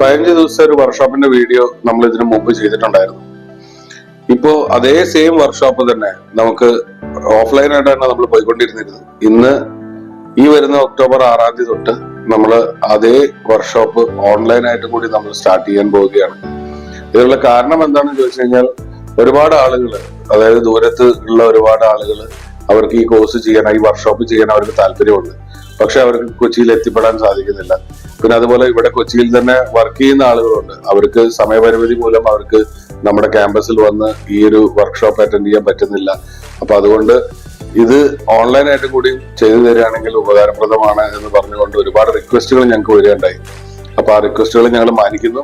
15 ദിവസത്തെ ഒരു വർക്ക്ഷോപ്പിന്റെ വീഡിയോ നമ്മൾ ഇതിനു മുമ്പ് ചെയ്തിട്ടുണ്ടായിരുന്നു. ഇപ്പോ അതേ സെയിം വർക്ക്ഷോപ്പ് തന്നെ നമുക്ക് ഓഫ്ലൈൻ ആയിട്ടാണ് നമ്മൾ പോയിക്കൊണ്ടിരുന്നിരുന്നത്. ഇന്ന് ഈ വരുന്ന ഒക്ടോബർ 6 തൊട്ട് നമ്മൾ അതേ വർക്ക്ഷോപ്പ് ഓൺലൈൻ ആയിട്ട് കൂടി നമ്മൾ സ്റ്റാർട്ട് ചെയ്യാൻ പോവുകയാണ്. ഇതിനുള്ള കാരണം എന്താണെന്ന് ചോദിച്ചു കഴിഞ്ഞാൽ, ഒരുപാട് ആളുകൾ, അതായത് ദൂരത്ത് ഉള്ള ഒരുപാട് ആളുകൾ അവർക്ക് ഈ കോഴ്സ് ചെയ്യാൻ, ഈ വർക്ക്ഷോപ്പ് ചെയ്യാൻ അവർക്ക് താല്പര്യമുണ്ട്. പക്ഷെ അവർക്ക് കൊച്ചിയിൽ എത്തിപ്പെടാൻ സാധിക്കുന്നില്ല. പിന്നെ അതുപോലെ ഇവിടെ കൊച്ചിയിൽ തന്നെ വർക്ക് ചെയ്യുന്ന ആളുകളുണ്ട്. അവർക്ക് സമയപരിമിതി മൂലം അവർക്ക് നമ്മുടെ ക്യാമ്പസിൽ വന്ന് ഈ ഒരു വർക്ക്ഷോപ്പ് അറ്റൻഡ് ചെയ്യാൻ പറ്റുന്നില്ല. അപ്പൊ അതുകൊണ്ട് ഇത് ഓൺലൈനായിട്ട് കൂടി ചെയ്തു തരികയാണെങ്കിൽ ഉപകാരപ്രദമാണ് എന്ന് പറഞ്ഞുകൊണ്ട് ഒരുപാട് റിക്വസ്റ്റുകൾ ഞങ്ങൾക്ക് വരികയുണ്ടായി. അപ്പൊ ആ റിക്വസ്റ്റുകൾ ഞങ്ങൾ മാനിക്കുന്നു.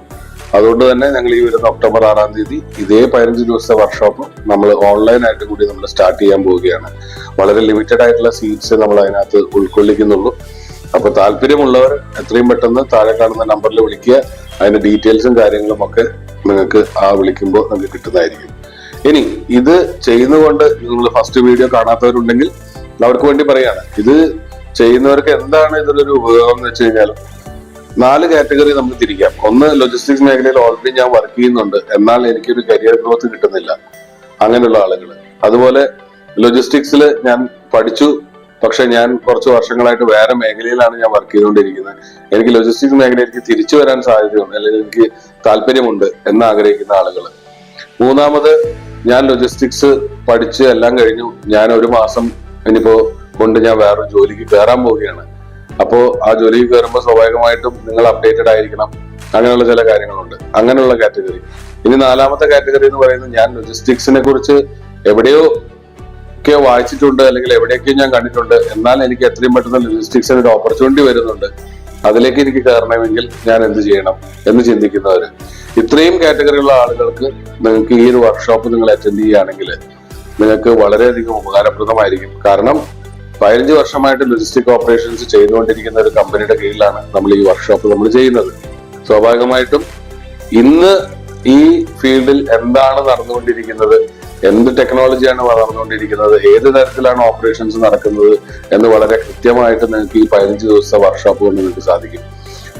അതുകൊണ്ട് തന്നെ ഞങ്ങൾ ഈ വരുന്ന ഒക്ടോബർ 6 ഇതേ 15 ദിവസത്തെ വർക്ക്ഷോപ്പ് നമ്മൾ ഓൺലൈനായിട്ട് കൂടി നമ്മൾ സ്റ്റാർട്ട് ചെയ്യാൻ പോവുകയാണ്. വളരെ ലിമിറ്റഡ് ആയിട്ടുള്ള സീറ്റ്സ് നമ്മൾ അതിനകത്ത് ഉൾക്കൊള്ളിക്കുന്നുള്ളൂ. അപ്പൊ താല്പര്യമുള്ളവർ എത്രയും പെട്ടെന്ന് താഴെ കാണുന്ന നമ്പറിൽ വിളിക്കുക. അതിന്റെ ഡീറ്റെയിൽസും കാര്യങ്ങളും ഒക്കെ നിങ്ങൾക്ക് വിളിക്കുമ്പോൾ നിങ്ങൾക്ക് കിട്ടുന്നതായിരിക്കും. ഇനി ഇത് ചെയ്യുന്നതുകൊണ്ട് നിങ്ങൾ ഫസ്റ്റ് വീഡിയോ കാണാത്തവരുണ്ടെങ്കിൽ അവർക്ക് വേണ്ടി പറയാണ്, ഇത് ചെയ്യുന്നവർക്ക് എന്താണ് ഇതിലൊരു ഉപയോഗം എന്ന് വെച്ച് കഴിഞ്ഞാൽ 4 കാറ്റഗറി നമുക്ക് തിരിക്കാം. ഒന്ന്, ലോജിസ്റ്റിക്സ് മേഖലയിൽ ഓൾറെഡി ഞാൻ വർക്ക് ചെയ്യുന്നുണ്ട്, എന്നാൽ എനിക്കൊരു കരിയർ ഗ്രോത്ത് കിട്ടുന്നില്ല, അങ്ങനെയുള്ള ആളുകൾ. അതുപോലെ ലോജിസ്റ്റിക്സിൽ ഞാൻ പഠിച്ചു, പക്ഷെ ഞാൻ കുറച്ച് വർഷങ്ങളായിട്ട് വേറെ മേഖലയിലാണ് ഞാൻ വർക്ക് ചെയ്തുകൊണ്ടിരിക്കുന്നത്. എനിക്ക് ലോജിസ്റ്റിക്സ് മേഖലയിലേക്ക് തിരിച്ചു വരാൻ സാധ്യതയുണ്ട്, അല്ലെങ്കിൽ എനിക്ക് താല്പര്യമുണ്ട് എന്ന് ആഗ്രഹിക്കുന്ന ആളുകൾ. മൂന്നാമത്, ഞാൻ ലോജിസ്റ്റിക്സ് പഠിച്ച് എല്ലാം കഴിഞ്ഞു, ഞാൻ 1 മാസം ഇനിയിപ്പോ കൊണ്ട് ഞാൻ വേറെ ജോലിക്ക് കയറാൻ പോവുകയാണ്. അപ്പോ ആ ജോലിക്ക് കയറുമ്പോൾ സ്വാഭാവികമായിട്ടും നിങ്ങൾ അപ്ഡേറ്റഡ് ആയിരിക്കണം. അങ്ങനെയുള്ള ചില കാര്യങ്ങളുണ്ട്, അങ്ങനെയുള്ള കാറ്റഗറി. ഇനി 4ാമത്തെ കാറ്റഗറി എന്ന് പറയുന്നത്, ഞാൻ ലോജിസ്റ്റിക്സിനെ കുറിച്ച് എവിടെയോ ഒക്കെ വായിച്ചിട്ടുണ്ട്, അല്ലെങ്കിൽ എവിടെയൊക്കെ ഞാൻ കണ്ടിട്ടുണ്ട്, എന്നാൽ എനിക്ക് എത്രയും പെട്ടെന്ന് ലോജിസ്റ്റിക്സിന് ഒരു ഓപ്പർച്യൂണിറ്റി വരുന്നുണ്ട്, അതിലേക്ക് എനിക്ക് കയറണമെങ്കിൽ ഞാൻ എന്ത് ചെയ്യണം എന്ന് ചിന്തിക്കുന്നവര്. ഇത്രയും കാറ്റഗറിയുള്ള ആളുകൾക്ക് നിങ്ങൾക്ക് ഈ ഒരു വർക്ക്ഷോപ്പ് നിങ്ങൾ അറ്റൻഡ് ചെയ്യുകയാണെങ്കിൽ നിങ്ങൾക്ക് വളരെയധികം ഉപകാരപ്രദമായിരിക്കും. കാരണം 15 വർഷമായിട്ട് ലോജിസ്റ്റിക് ഓപ്പറേഷൻസ് ചെയ്തുകൊണ്ടിരിക്കുന്ന ഒരു കമ്പനിയുടെ കീഴിലാണ് നമ്മൾ ഈ വർക്ക്ഷോപ്പ് നമ്മൾ ചെയ്യുന്നത്. സ്വാഭാവികമായിട്ടും ഇന്ന് ഈ ഫീൽഡിൽ എന്താണ് നടന്നുകൊണ്ടിരിക്കുന്നത്, എന്ത് ടെക്നോളജിയാണ് നടന്നുകൊണ്ടിരിക്കുന്നത്, ഏത് തരത്തിലാണ് ഓപ്പറേഷൻസ് നടക്കുന്നത് എന്ന് വളരെ കൃത്യമായിട്ട് നിങ്ങൾക്ക് ഈ 15 ദിവസത്തെ വർക്ക്ഷോപ്പ് കൊണ്ട് നിങ്ങൾക്ക് സാധിക്കും.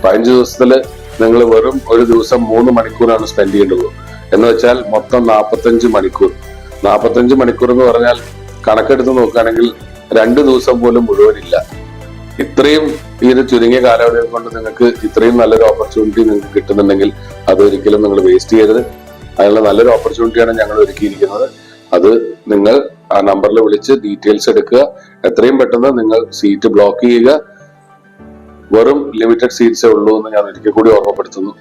15 ദിവസത്തില് നിങ്ങൾ വെറും ഒരു ദിവസം 3 മണിക്കൂറാണ് സ്പെൻഡ് ചെയ്യേണ്ടത്. എന്ന് വെച്ചാൽ മൊത്തം 45 മണിക്കൂർ. 45 മണിക്കൂർ എന്ന് പറഞ്ഞാൽ കണക്കെടുത്ത് നോക്കുകയാണെങ്കിൽ 2 ദിവസം പോലും മുഴുവനില്ല. ഇത്രയും ഈ ഒരു ചുരുങ്ങിയ കാലാവധി കൊണ്ട് നിങ്ങൾക്ക് ഇത്രയും നല്ലൊരു ഓപ്പർച്യൂണിറ്റി നിങ്ങൾക്ക് കിട്ടുന്നുണ്ടെങ്കിൽ അതൊരിക്കലും നിങ്ങൾ വേസ്റ്റ് ചെയ്യരുത്. അതിനുള്ള നല്ലൊരു ഓപ്പർച്യൂണിറ്റിയാണ് ഞങ്ങൾ ഒരുക്കിയിരിക്കുന്നത്. അത് നിങ്ങൾ ആ നമ്പറിൽ വിളിച്ച് ഡീറ്റെയിൽസ് എടുക്കുക. എത്രയും പെട്ടെന്ന് നിങ്ങൾ സീറ്റ് ബ്ലോക്ക് ചെയ്യുക. വെറും ലിമിറ്റഡ് സീറ്റ്സേ ഉള്ളൂ എന്ന് ഞാൻ ഒരിക്കൽ കൂടി ഓർമ്മപ്പെടുത്തുന്നു.